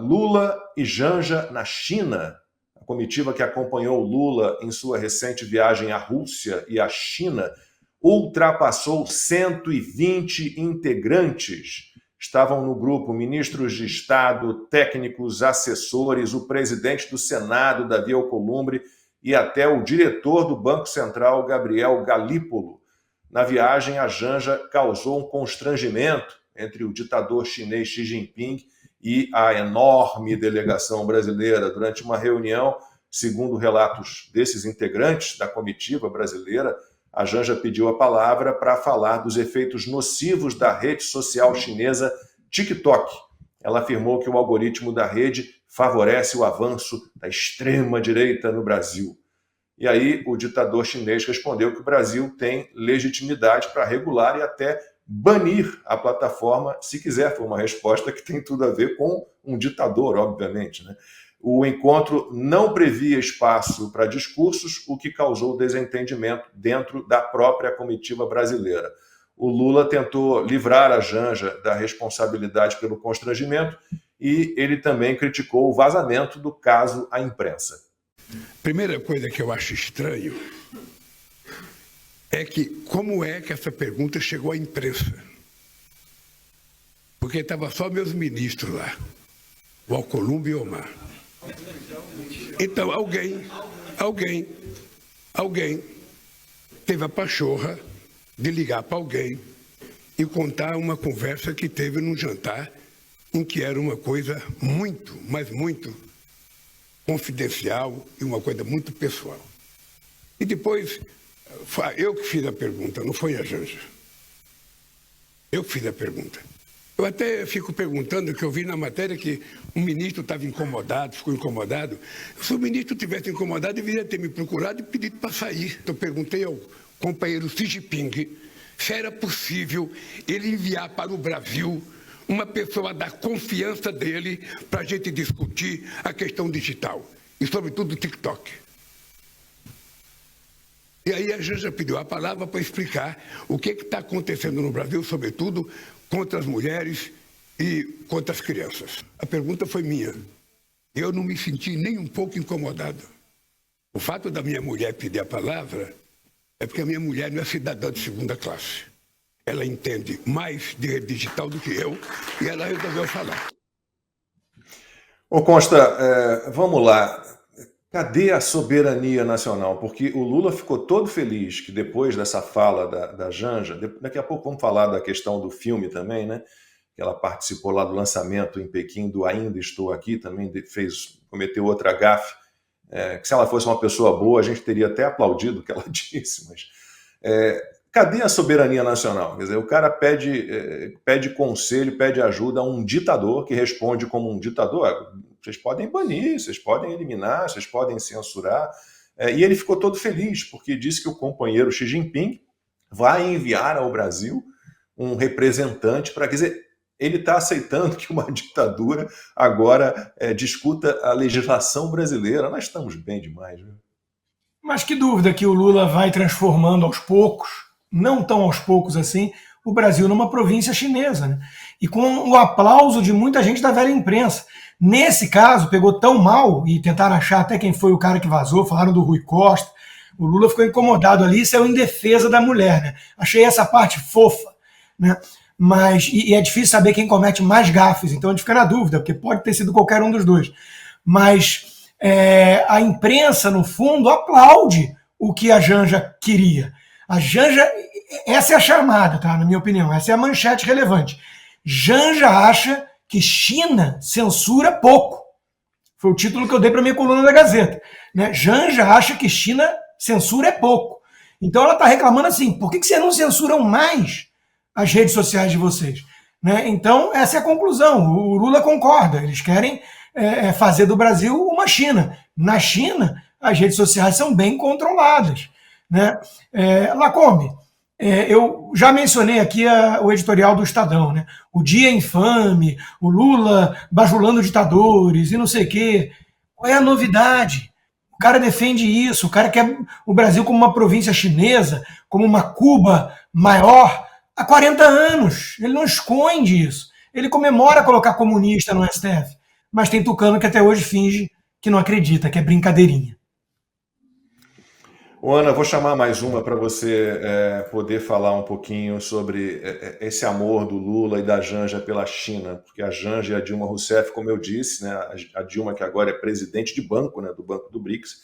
Lula e Janja na China. A comitiva que acompanhou Lula em sua recente viagem à Rússia e à China ultrapassou 120 integrantes. Estavam no grupo ministros de Estado, técnicos, assessores, o presidente do Senado, Davi Alcolumbre, e até o diretor do Banco Central, Gabriel Galípolo. Na viagem, a Janja causou um constrangimento entre o ditador chinês Xi Jinping e a enorme delegação brasileira. Durante uma reunião, segundo relatos desses integrantes da comitiva brasileira, a Janja pediu a palavra para falar dos efeitos nocivos da rede social chinesa TikTok. Ela afirmou que o algoritmo da rede favorece o avanço da extrema-direita no Brasil. E aí o ditador chinês respondeu que o Brasil tem legitimidade para regular e até banir a plataforma, se quiser. Foi uma resposta que tem tudo a ver com um ditador, obviamente, né? O encontro não previa espaço para discursos, o que causou desentendimento dentro da própria comitiva brasileira. O Lula tentou livrar a Janja da responsabilidade pelo constrangimento e ele também criticou o vazamento do caso à imprensa. Primeira coisa que eu acho estranho é que como é que essa pergunta chegou à imprensa? Porque estavam só meus ministros lá, o Alcolumbre e o Omar. Então alguém teve a pachorra de ligar para alguém e contar uma conversa que teve num jantar em que era uma coisa muito, mas muito confidencial e uma coisa muito pessoal. E depois, eu que fiz a pergunta, não foi a Janja. Eu que fiz a pergunta. Eu até fico perguntando, que eu vi na matéria que um ministro estava incomodado, ficou incomodado. Se o ministro tivesse incomodado, deveria ter me procurado e pedido para sair. Então, eu perguntei ao companheiro Xi Jinping se era possível ele enviar para o Brasil uma pessoa da confiança dele para a gente discutir a questão digital e, sobretudo, o TikTok. E aí a Janja pediu a palavra para explicar o que está acontecendo no Brasil, sobretudo contra as mulheres e contra as crianças. A pergunta foi minha. Eu não me senti nem um pouco incomodado. O fato da minha mulher pedir a palavra é porque a minha mulher não é cidadã de segunda classe. Ela entende mais de rede digital do que eu e ela resolveu falar. Ô Consta, vamos lá. Cadê a soberania nacional? Porque o Lula ficou todo feliz que depois dessa fala da Janja, daqui a pouco vamos falar da questão do filme também, né? Que ela participou lá do lançamento em Pequim do Ainda Estou Aqui, também cometeu outra gafe, que se ela fosse uma pessoa boa, a gente teria até aplaudido o que ela disse, mas cadê a soberania nacional? Quer dizer, o cara pede conselho, pede ajuda a um ditador que responde como um ditador. Vocês podem banir, vocês podem eliminar, vocês podem censurar. E ele ficou todo feliz, porque disse que o companheiro Xi Jinping vai enviar ao Brasil um representante para... Quer dizer, ele está aceitando que uma ditadura agora discuta a legislação brasileira. Nós estamos bem demais, viu? Mas que dúvida que o Lula vai transformando aos poucos, não tão aos poucos assim, o Brasil numa província chinesa, né? E com o aplauso de muita gente da velha imprensa. Nesse caso, pegou tão mal, e tentaram achar até quem foi o cara que vazou, falaram do Rui Costa, o Lula ficou incomodado ali e saiu em defesa da mulher, né? Achei essa parte fofa, né? Mas, e é difícil saber quem comete mais gafes, então a gente fica na dúvida, porque pode ter sido qualquer um dos dois. Mas a imprensa, no fundo, aplaude o que a Janja queria. A Janja, essa é a chamada, tá? Na minha opinião, essa é a manchete relevante. Janja acha que China censura pouco. Foi o título que eu dei para minha coluna da Gazeta, né? Janja acha que China censura é pouco. Então ela está reclamando assim, por que vocês não censuram mais as redes sociais de vocês? Né? Então essa é a conclusão. O Lula concorda, eles querem fazer do Brasil uma China. Na China, as redes sociais são bem controladas. Né? Lacombe, eu já mencionei aqui o editorial do Estadão, né? O dia infame, o Lula bajulando ditadores e não sei o quê. Qual é a novidade? O cara defende isso, o cara quer o Brasil como uma província chinesa, como uma Cuba maior, há 40 anos. Ele não esconde isso. Ele comemora colocar comunista no STF. mas tem tucano que até hoje finge que não acredita, que é brincadeirinha. Ô, Ana, vou chamar mais uma para você poder falar um pouquinho sobre esse amor do Lula e da Janja pela China, porque a Janja e a Dilma Rousseff, como eu disse, né, a Dilma, que agora é presidente de banco, né, do Banco do BRICS,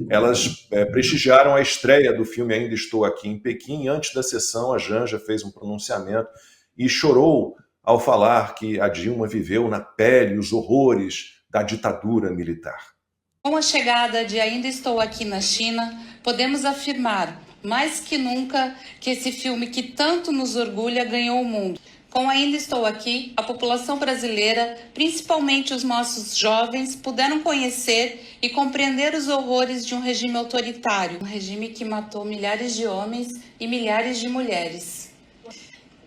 elas prestigiaram a estreia do filme Ainda Estou Aqui em Pequim. Antes da sessão, a Janja fez um pronunciamento e chorou ao falar que a Dilma viveu na pele os horrores da ditadura militar. Com a chegada de Ainda Estou Aqui na China, podemos afirmar, mais que nunca, que esse filme que tanto nos orgulha ganhou o mundo. Com Ainda Estou Aqui, a população brasileira, principalmente os nossos jovens, puderam conhecer e compreender os horrores de um regime autoritário, um regime que matou milhares de homens e milhares de mulheres.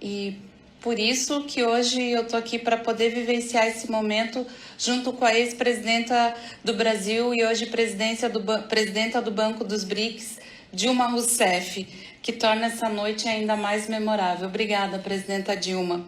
E por isso que hoje eu estou aqui para poder vivenciar esse momento junto com a ex-presidenta do Brasil e hoje presidenta do Banco dos BRICS, Dilma Rousseff, que torna essa noite ainda mais memorável. Obrigada, presidenta Dilma.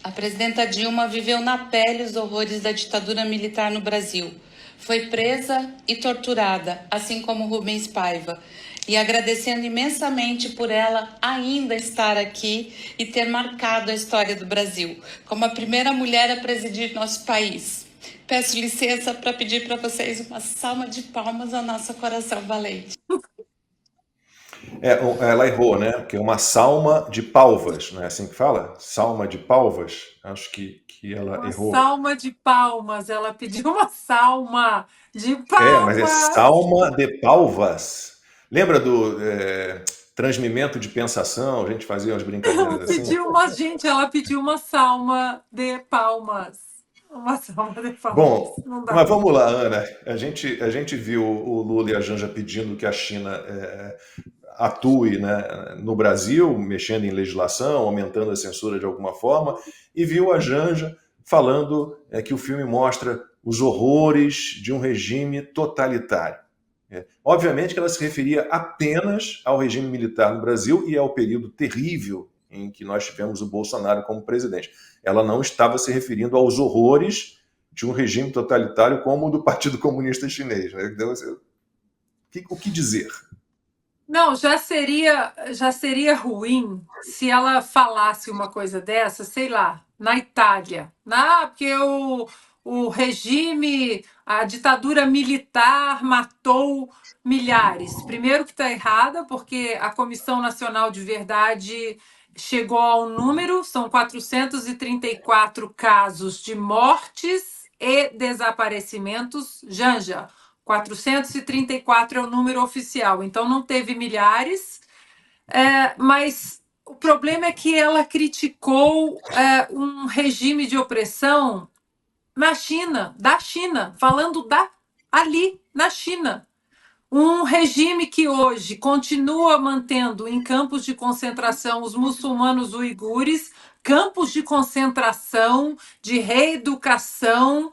A presidenta Dilma viveu na pele os horrores da ditadura militar no Brasil. Foi presa e torturada, assim como Rubens Paiva. E agradecendo imensamente por ela ainda estar aqui e ter marcado a história do Brasil, como a primeira mulher a presidir nosso país. Peço licença para pedir para vocês uma salva de palmas ao nosso coração valente. Ela errou, né? Porque é uma salma de palvas, não é assim que fala? Salma de palvas? Acho que ela Uma errou. salma de palmas, ela pediu uma salma de palmas. Mas é salma de palvas. Lembra do transmimento de pensação? A gente fazia umas brincadeiras assim. Ela pediu uma salma de palmas. Uma salma de palmas. Bom, mas vamos lá, Ana. A gente viu o Lula e a Janja pedindo que a China atue, né, no Brasil, mexendo em legislação, aumentando a censura de alguma forma, e viu a Janja falando que o filme mostra os horrores de um regime totalitário. Obviamente que ela se referia apenas ao regime militar no Brasil e ao período terrível em que nós tivemos o Bolsonaro como presidente. Ela não estava se referindo aos horrores de um regime totalitário como o do Partido Comunista Chinês. Né? Então, o que dizer? Não, já seria ruim se ela falasse uma coisa dessa, sei lá, na Itália. Porque o regime, a ditadura militar matou milhares. Primeiro que está errada, porque a Comissão Nacional de Verdade chegou ao número, são 434 casos de mortes e desaparecimentos. Janja, 434 é o número oficial, então não teve milhares, mas o problema é que ela criticou um regime de opressão da China, falando ali, na China. Um regime que hoje continua mantendo em campos de concentração os muçulmanos uigures, campos de concentração, de reeducação.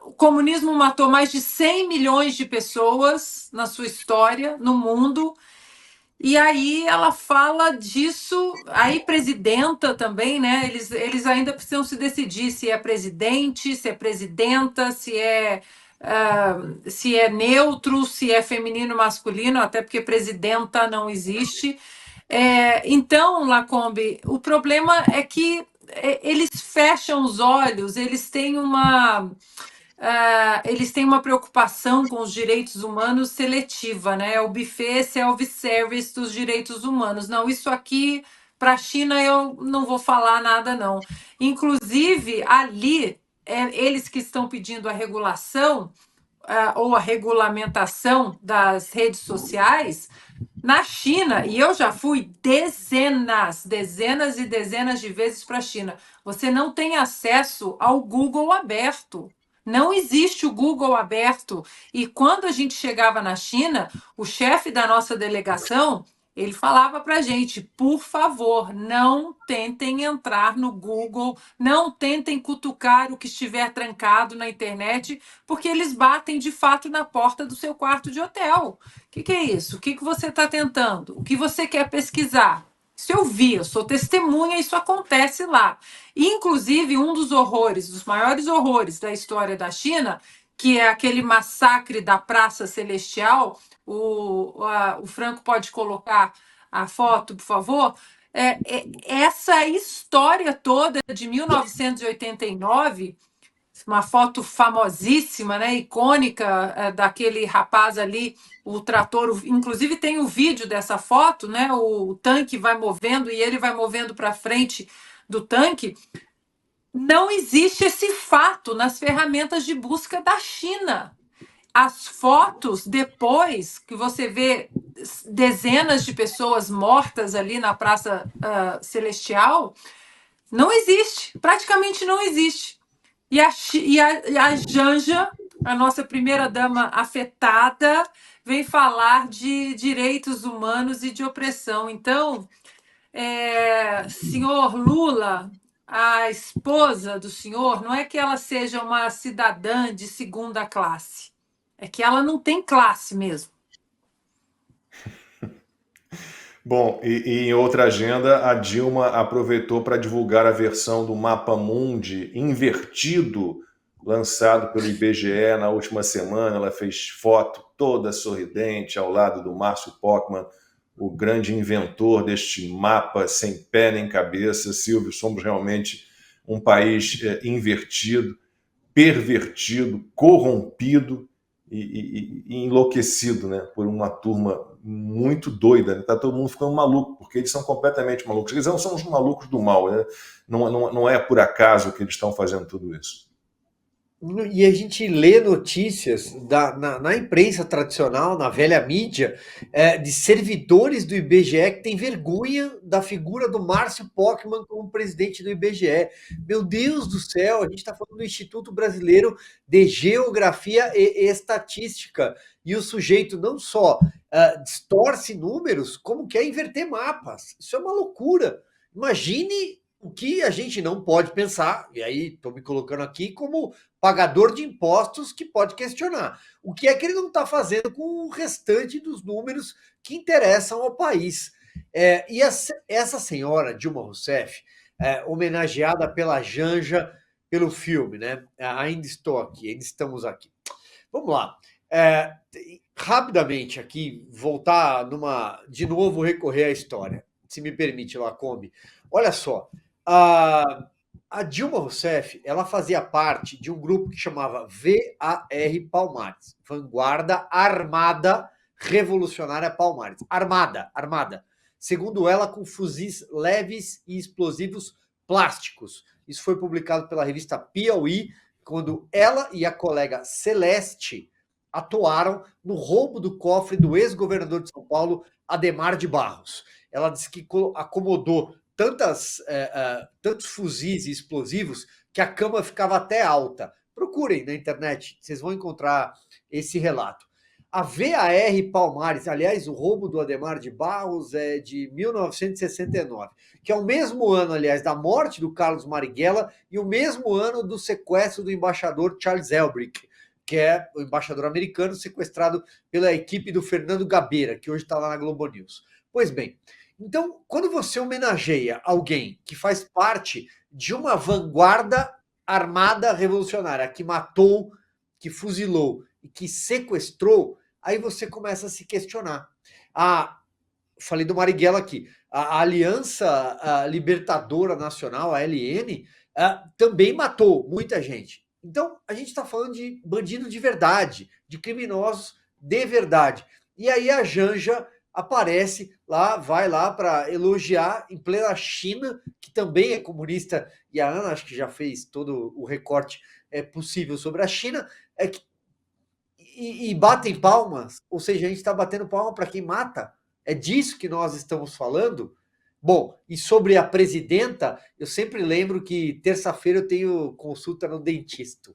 O comunismo matou mais de 100 milhões de pessoas na sua história, no mundo. E aí ela fala disso, aí presidenta também, né? Eles ainda precisam se decidir se é presidente, se é presidenta, se é neutro, se é feminino, masculino, até porque presidenta não existe. Então, Lacombe, o problema é que eles fecham os olhos, eles têm uma preocupação com os direitos humanos seletiva, né? É o buffet self-service dos direitos humanos. Não, isso aqui, para a China, eu não vou falar nada, não. Inclusive, ali, eles que estão pedindo a regulação ou a regulamentação das redes sociais, na China, e eu já fui dezenas e dezenas de vezes para a China, você não tem acesso ao Google aberto. Não existe o Google aberto. E quando a gente chegava na China, o chefe da nossa delegação, ele falava para a gente, por favor, não tentem entrar no Google, não tentem cutucar o que estiver trancado na internet, porque eles batem de fato na porta do seu quarto de hotel. O que é isso? O que você está tentando? O que você quer pesquisar? Isso eu vi, eu sou testemunha, isso acontece lá. Inclusive, um dos horrores, dos maiores horrores da história da China, que é aquele massacre da Praça Celestial, o Franco pode colocar a foto, por favor. Essa história toda de 1989, uma foto famosíssima, né, icônica, daquele rapaz ali, o trator, inclusive tem o vídeo dessa foto, né, o tanque vai movendo e ele vai movendo para frente do tanque. Não existe esse fato nas ferramentas de busca da China. As fotos depois que você vê dezenas de pessoas mortas ali na Praça Celestial, não existe, praticamente não existe. E a Janja, a nossa primeira-dama afetada, vem falar de direitos humanos e de opressão. Então, senhor Lula, a esposa do senhor, não é que ela seja uma cidadã de segunda classe, é que ela não tem classe mesmo. Bom, e em outra agenda, a Dilma aproveitou para divulgar a versão do Mapa Mundi invertido, lançado pelo IBGE na última semana. Ela fez foto toda sorridente ao lado do Márcio Pockmann, o grande inventor deste mapa sem pé nem cabeça. Silvio, somos realmente um país invertido, pervertido, corrompido e enlouquecido, né, por uma turma muito doida. Né? Tá todo mundo ficando maluco, porque eles são completamente malucos. Eles não são os malucos do mal, né? Não é por acaso que eles estão fazendo tudo isso. E a gente lê notícias na imprensa tradicional, na velha mídia, de servidores do IBGE que têm vergonha da figura do Márcio Pockmann como presidente do IBGE. Meu Deus do céu, a gente está falando do Instituto Brasileiro de Geografia e Estatística. E o sujeito não só distorce números, como quer inverter mapas. Isso é uma loucura. Imagine o que a gente não pode pensar, e aí estou me colocando aqui como pagador de impostos que pode questionar. O que é que ele não está fazendo com o restante dos números que interessam ao país? E essa senhora, Dilma Rousseff, homenageada pela Janja, pelo filme, né? Ainda estou aqui, ainda estamos aqui. Vamos lá. Rapidamente aqui, voltar de novo, recorrer à história, se me permite, Lacombe. Olha só, a Dilma Rousseff, ela fazia parte de um grupo que chamava VAR Palmares, Vanguarda Armada Revolucionária Palmares. Armada. Segundo ela, com fuzis leves e explosivos plásticos. Isso foi publicado pela revista Piauí, quando ela e a colega Celeste atuaram no roubo do cofre do ex-governador de São Paulo, Adhemar de Barros. Ela disse que acomodou tantos fuzis e explosivos que a cama ficava até alta. Procurem na internet, vocês vão encontrar esse relato. A VAR Palmares, aliás, o roubo do Adhemar de Barros é de 1969, que é o mesmo ano, aliás, da morte do Carlos Marighella e o mesmo ano do sequestro do embaixador Charles Elbrick, que é o embaixador americano sequestrado pela equipe do Fernando Gabeira, que hoje está lá na Globo News. Pois bem, então, quando você homenageia alguém que faz parte de uma vanguarda armada revolucionária, que matou, que fuzilou e que sequestrou, aí você começa a se questionar. Falei do Marighella aqui. A Aliança Libertadora Nacional, a ALN, também matou muita gente. Então, a gente está falando de bandido de verdade, de criminosos de verdade. E aí a Janja aparece lá, vai lá para elogiar em plena China, que também é comunista, e a Ana acho que já fez todo o recorte possível sobre a China, e batem palmas, ou seja, a gente está batendo palma para quem mata. É disso que nós estamos falando? Bom, e sobre a presidenta, eu sempre lembro que terça-feira eu tenho consulta no dentista.